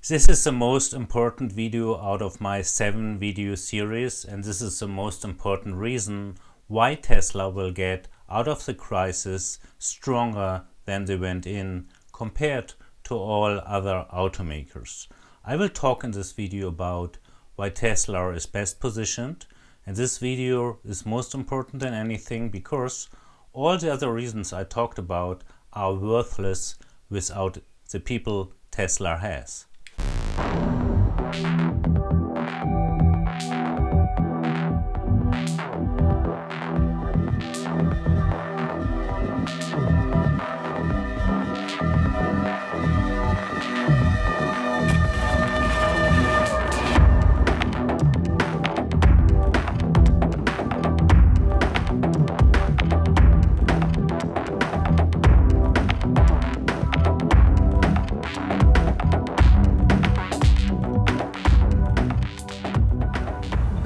This is the most important video out of my 7-video series, and this is the most important reason why Tesla will get out of the crisis stronger than they went in compared to all other automakers. I will talk in this video about why Tesla is best positioned, and this video is most important than anything because all the other reasons I talked about are worthless without the people Tesla has.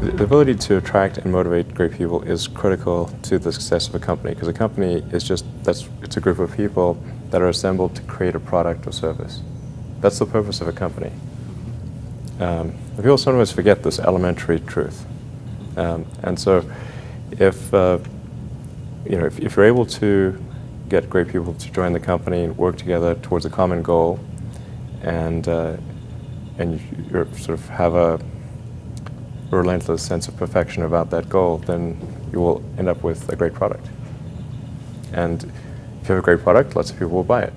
The ability to attract and motivate great people is critical to the success of a company, because a company is it's a group of people that are assembled to create a product or service. That's the purpose of a company. People sometimes forget this elementary truth, and so if you're able to get great people to join the company and work together towards a common goal, and you sort of have a relentless sense of perfection about that goal, then you will end up with a great product. And if you have a great product, lots of people will buy it.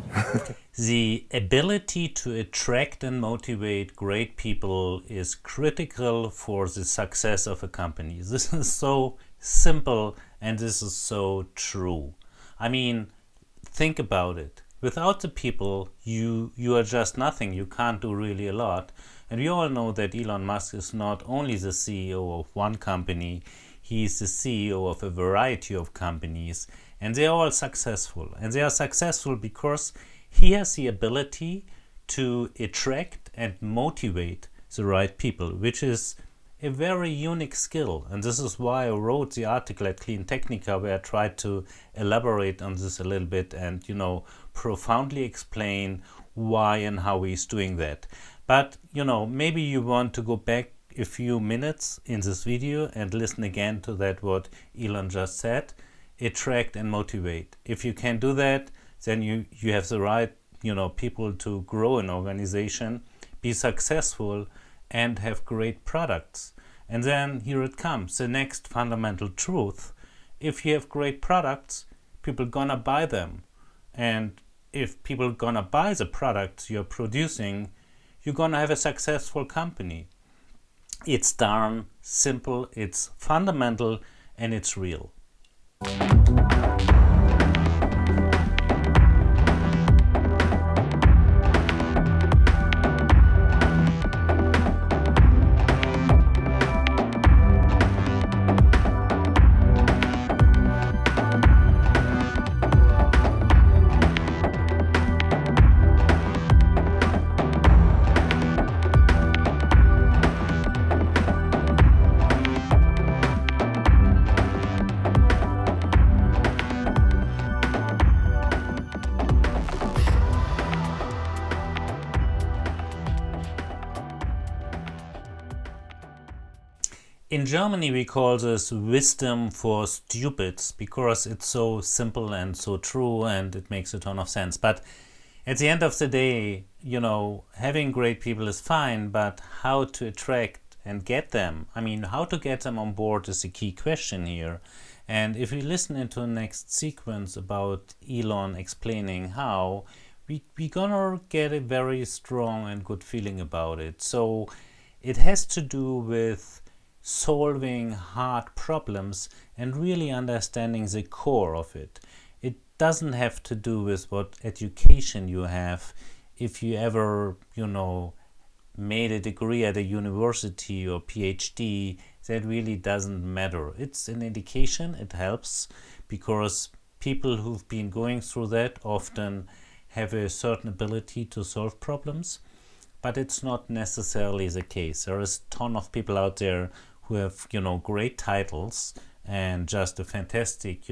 The ability to attract and motivate great people is critical for the success of a company. This is so simple and this is so true. I mean, think about it. Without the people, you are just nothing. You can't do really a lot. And we all know that Elon Musk is not only the CEO of one company, he is the CEO of a variety of companies, and they are all successful. And they are successful because he has the ability to attract and motivate the right people, which is a very unique skill. And this is why I wrote the article at Clean Technica, where I tried to elaborate on this a little bit and, profoundly explain why and how he's doing that. But, maybe you want to go back a few minutes in this video and listen again to that what Elon just said. Attract and motivate. If you can do that, then you have the right, people to grow an organization, be successful, and have great products. And then here it comes, the next fundamental truth. If you have great products, people gonna buy them. And if people gonna buy the products you're producing, you're gonna have a successful company. It's darn simple, it's fundamental, and it's real. In Germany, we call this wisdom for stupids because it's so simple and so true and it makes a ton of sense. But at the end of the day, having great people is fine, but how to attract and get them, how to get them on board is the key question here. And if we listen into the next sequence about Elon explaining how, we're gonna get a very strong and good feeling about it. So it has to do with solving hard problems and really understanding the core of it. It doesn't have to do with what education you have. If you ever, made a degree at a university or PhD, that really doesn't matter. It's an education, it helps, because people who've been going through that often have a certain ability to solve problems, but it's not necessarily the case. There is a ton of people out there who have, great titles and just a fantastic,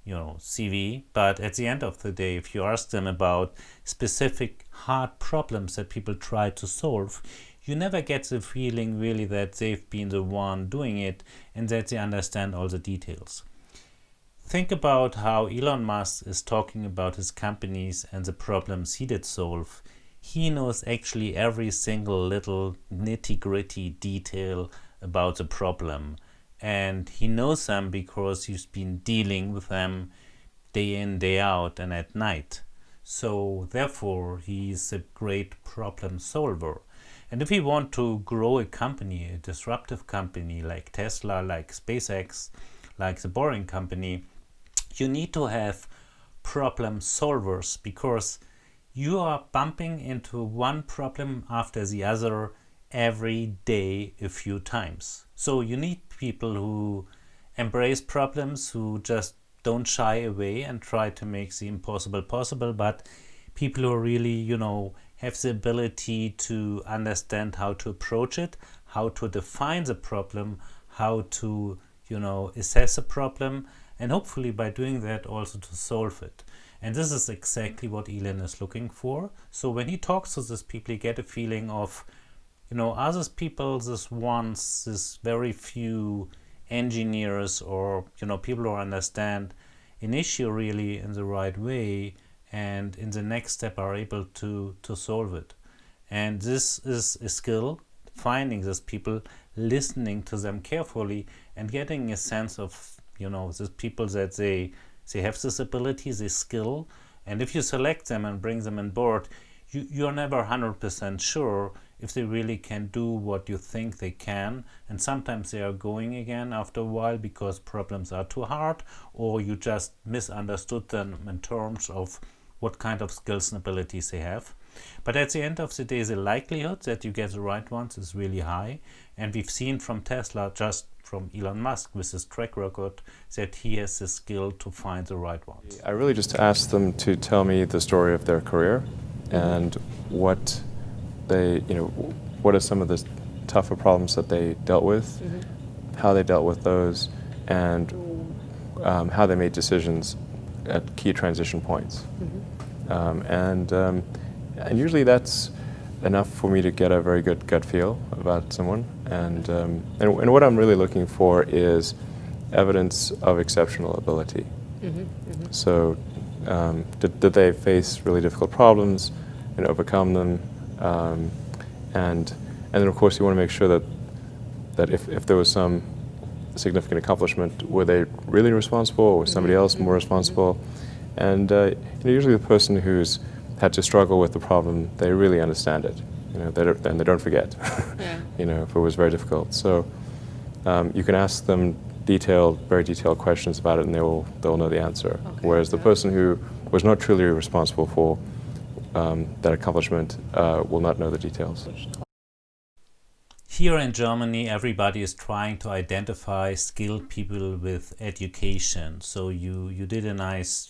CV, but at the end of the day, if you ask them about specific hard problems that people try to solve, you never get the feeling really that they've been the one doing it and that they understand all the details. Think about how Elon Musk is talking about his companies and the problems he did solve. He knows actually every single little nitty-gritty detail about the problem. And he knows them because he's been dealing with them day in, day out, and at night. So therefore, he's a great problem solver. And if you want to grow a company, a disruptive company like Tesla, like SpaceX, like the Boring Company, you need to have problem solvers, because you are bumping into one problem after the other every day a few times. So you need people who embrace problems, who just don't shy away and try to make the impossible possible, but people who really, have the ability to understand how to approach it, how to define the problem, how to, assess a problem, and hopefully by doing that also to solve it. And this is exactly what Elon is looking for. So when he talks to these people, you get a feeling of, are these people, this very few engineers or, people who understand an issue really in the right way, and in the next step are able to solve it. And this is a skill, finding these people, listening to them carefully, and getting a sense of, these people that they have this ability, this skill. And if you select them and bring them on board, you're never 100% sure if they really can do what you think they can. And sometimes they are going again after a while because problems are too hard, or you just misunderstood them in terms of what kind of skills and abilities they have. But at the end of the day, the likelihood that you get the right ones is really high. And we've seen from Tesla, just from Elon Musk with his track record, that he has the skill to find the right ones. I really just asked them to tell me the story of their career and what what are some of the tougher problems that they dealt with, how they dealt with those, and how they made decisions at key transition points. And usually that's enough for me to get a very good gut feel about someone. And what I'm really looking for is evidence of exceptional ability. So did they face really difficult problems and overcome them? And then of course you want to make sure that if there was some significant accomplishment, were they really responsible, or was somebody else more responsible? And usually the person who's had to struggle with the problem, they really understand it. They don't forget. If it was very difficult. So you can ask them very detailed questions about it, and they'll know the answer. Okay. Whereas the person who was not truly responsible for that accomplishment will not know the details. Here in Germany, everybody is trying to identify skilled people with education. So you did a nice,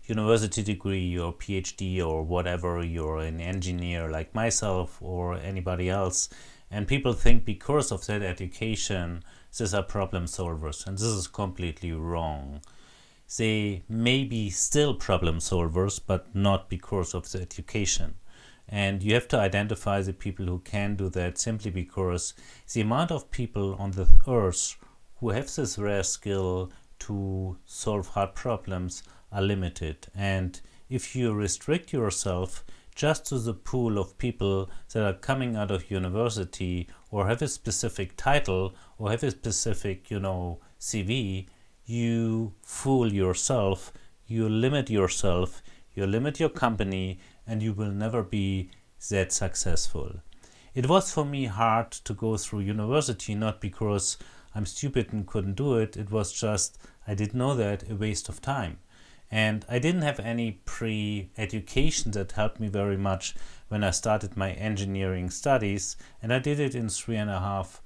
university degree or PhD or whatever, you're an engineer like myself or anybody else, and people think because of that education, these are problem solvers, and this is completely wrong. They may be still problem solvers, but not because of the education. And you have to identify the people who can do that, simply because the amount of people on the earth who have this rare skill to solve hard problems are limited. And if you restrict yourself just to the pool of people that are coming out of university or have a specific title or have a specific, CV, you fool yourself, you limit yourself, you limit your company, and you will never be that successful. It was for me hard to go through university, not because I'm stupid and couldn't do it. It was just, I didn't know that, a waste of time. And I didn't have any pre-education that helped me very much when I started my engineering studies. And I did it in 3.5,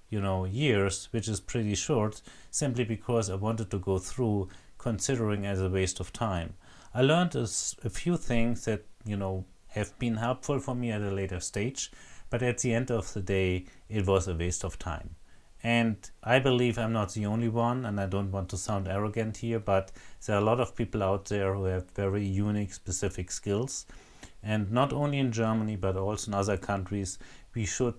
years, which is pretty short, simply because I wanted to go through, considering as a waste of time. I learned a few things that, have been helpful for me at a later stage, but at the end of the day, it was a waste of time. And I believe I'm not the only one, and I don't want to sound arrogant here, but there are a lot of people out there who have very unique, specific skills. And not only in Germany, but also in other countries, we should,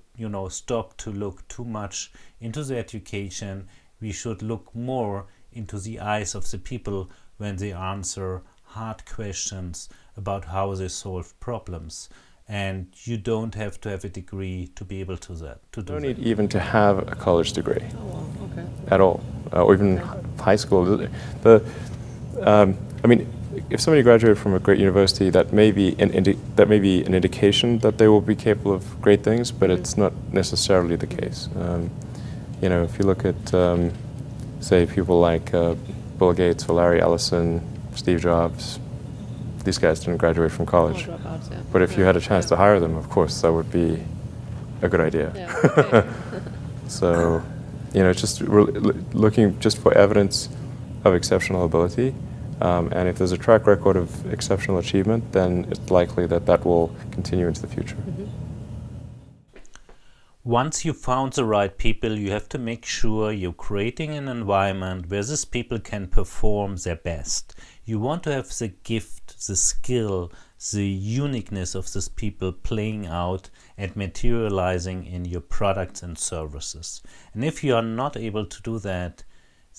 stop to look too much into the education. We should look more into the eyes of the people when they answer hard questions about how they solve problems. And you don't have to have a degree to be able to do that. You don't need even to have a college degree. Oh, wow. Okay. At all, or even high school. I mean, if somebody graduated from a great university, that may be an indication that they will be capable of great things, but it's not necessarily the case. If you look at, say, people like Bill Gates or Larry Ellison, Steve Jobs, these guys didn't graduate from college. All dropouts, yeah. But if you had a chance to hire them, of course, that would be a good idea. Yeah, okay. So, just looking just for evidence of exceptional ability, and if there's a track record of exceptional achievement, then it's likely that that will continue into the future. Mm-hmm. Once you found the right people, you have to make sure you're creating an environment where these people can perform their best. You want to have the gift, the skill, the uniqueness of these people playing out and materializing in your products and services. And if you are not able to do that,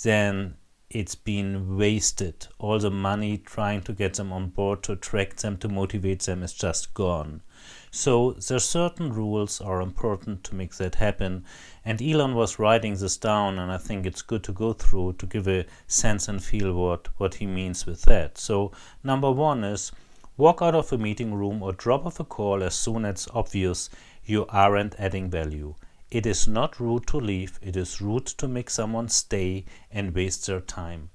then it's been wasted. All the money trying to get them on board, to attract them, to motivate them is just gone. So there are certain rules are important to make that happen. And Elon was writing this down, and I think it's good to go through to give a sense and feel what he means with that. So number one is walk out of a meeting room or drop off a call as soon as it's obvious you aren't adding value. It is not rude to leave, it is rude to make someone stay and waste their time.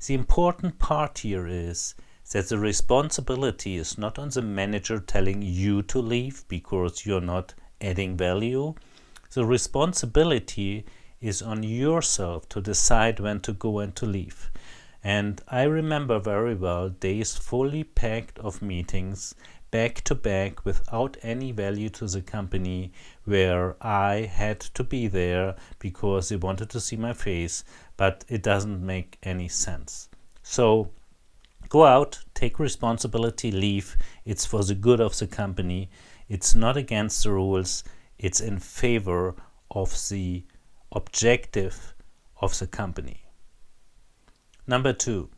The important part here is that the responsibility is not on the manager telling you to leave because you're not adding value. The responsibility is on yourself to decide when to go and to leave. And I remember very well days fully packed of meetings, back to back, without any value to the company, where I had to be there because they wanted to see my face, but it doesn't make any sense. So go out, take responsibility, leave. It's for the good of the company. It's not against the rules. It's in favor of the objective of the company. Number two,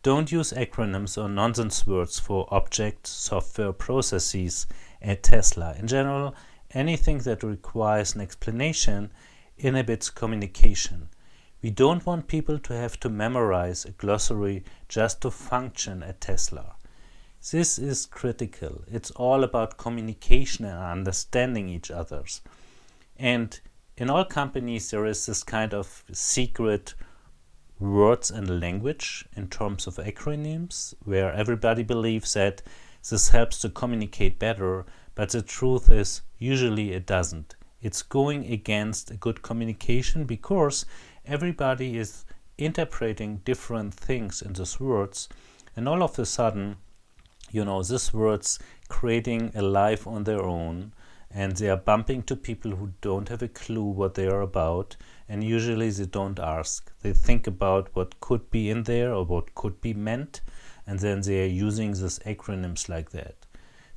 don't use acronyms or nonsense words for objects, software, processes at Tesla. In general, anything that requires an explanation inhibits communication. We don't want people to have to memorize a glossary just to function at Tesla. This is critical. It's all about communication and understanding each other's. And in all companies, there is this kind of secret words and language in terms of acronyms, where everybody believes that this helps to communicate better, but the truth is usually it doesn't. It's going against a good communication because everybody is interpreting different things in these words, and all of a sudden, these words creating a life on their own, and they are bumping to people who don't have a clue what they are about, and usually they don't ask. They think about what could be in there or what could be meant, and then they are using these acronyms like that.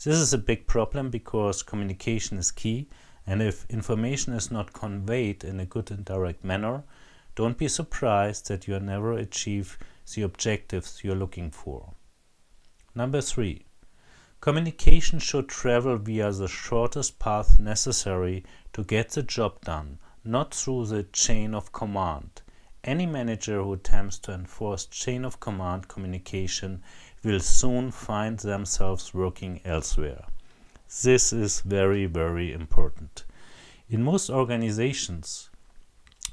This is a big problem because communication is key, and if information is not conveyed in a good and direct manner, don't be surprised that you never achieve the objectives you're looking for. Number three, communication should travel via the shortest path necessary to get the job done, not through the chain of command. Any manager who attempts to enforce chain of command communication will soon find themselves working elsewhere. This is very, very important. In most organizations,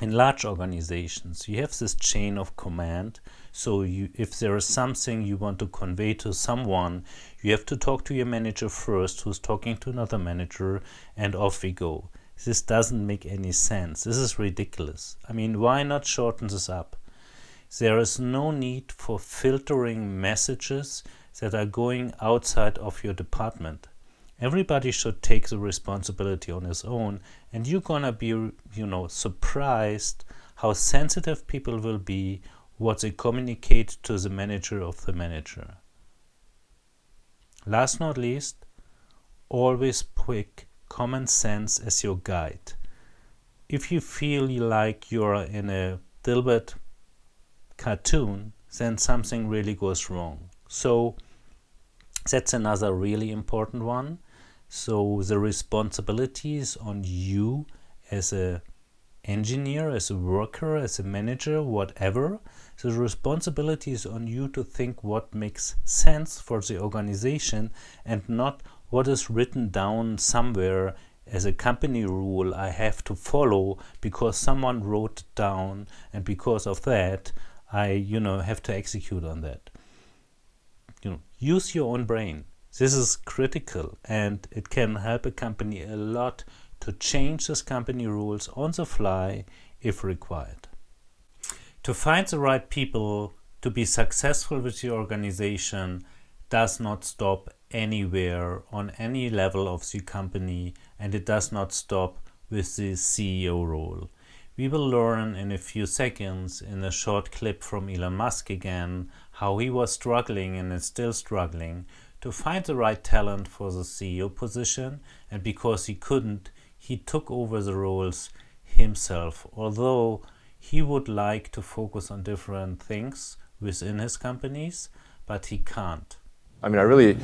in large organizations, you have this chain of command. So if there is something you want to convey to someone, you have to talk to your manager first, who's talking to another manager, and off we go. This doesn't make any sense. This is ridiculous. I mean, why not shorten this up? There is no need for filtering messages that are going outside of your department. Everybody should take the responsibility on his own, and you're gonna be, surprised how sensitive people will be, what they communicate to the manager of the manager. Last not least, always pick common sense as your guide. If you feel like you're in a Dilbert cartoon, then something really goes wrong. So that's another really important one. So the responsibilities on you as a engineer, as a worker, as a manager, whatever. So the responsibility is on you to think what makes sense for the organization and not what is written down somewhere as a company rule I have to follow because someone wrote it down, and because of that I have to execute on that. Use your own brain. This is critical, and it can help a company a lot to change this company rules on the fly if required. To find the right people to be successful with your organization does not stop anywhere on any level of the company, and it does not stop with the CEO role. We will learn in a few seconds in a short clip from Elon Musk again how he was struggling and is still struggling to find the right talent for the CEO position, and because he couldn't, he took over the roles himself, although he would like to focus on different things within his companies, but he can't. I mean, I really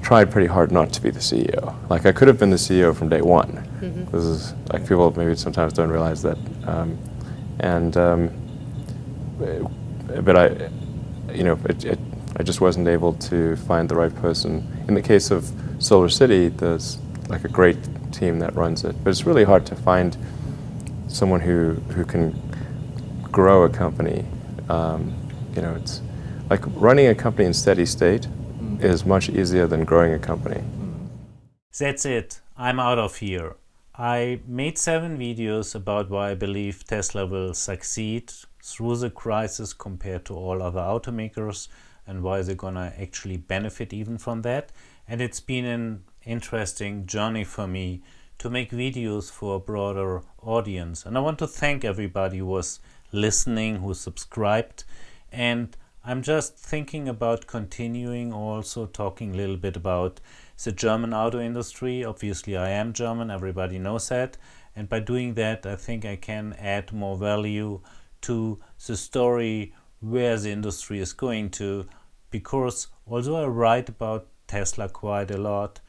tried pretty hard not to be the CEO. Like, I could have been the CEO from day one. Mm-hmm. This is, like, people maybe sometimes don't realize that. But I just wasn't able to find the right person. In the case of SolarCity, there's like a great team that runs it, but it's really hard to find someone who can grow a company. It's like running a company in steady state is much easier than growing a company. That's it. I'm out of here. I made 7 videos about why I believe Tesla will succeed through the crisis compared to all other automakers, and why they're gonna actually benefit even from that. And it's been an interesting journey for me to make videos for a broader audience. And I want to thank everybody who was listening, who subscribed. And I'm just thinking about continuing also talking a little bit about the German auto industry. Obviously, I am German, everybody knows that. And by doing that, I think I can add more value to the story where the industry is going to, because although I write about Tesla quite a lot,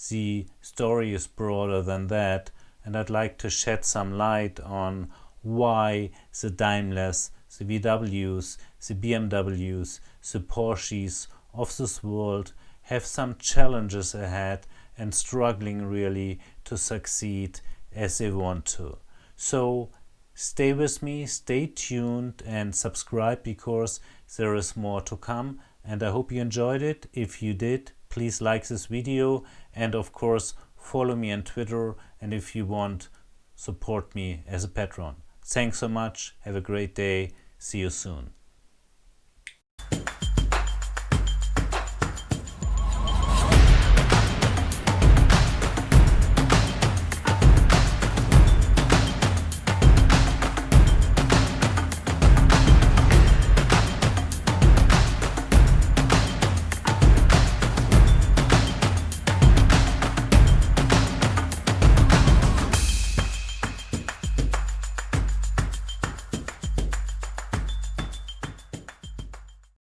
the story is broader than that, and I'd like to shed some light on why the Daimlers, the VWs, the BMWs, the Porsches of this world have some challenges ahead and struggling really to succeed as they want to. So stay with me, stay tuned and subscribe, because there is more to come, and I hope you enjoyed it. If you did, please like this video, and of course follow me on Twitter, and if you want, support me as a patron. Thanks so much, have a great day, see you soon.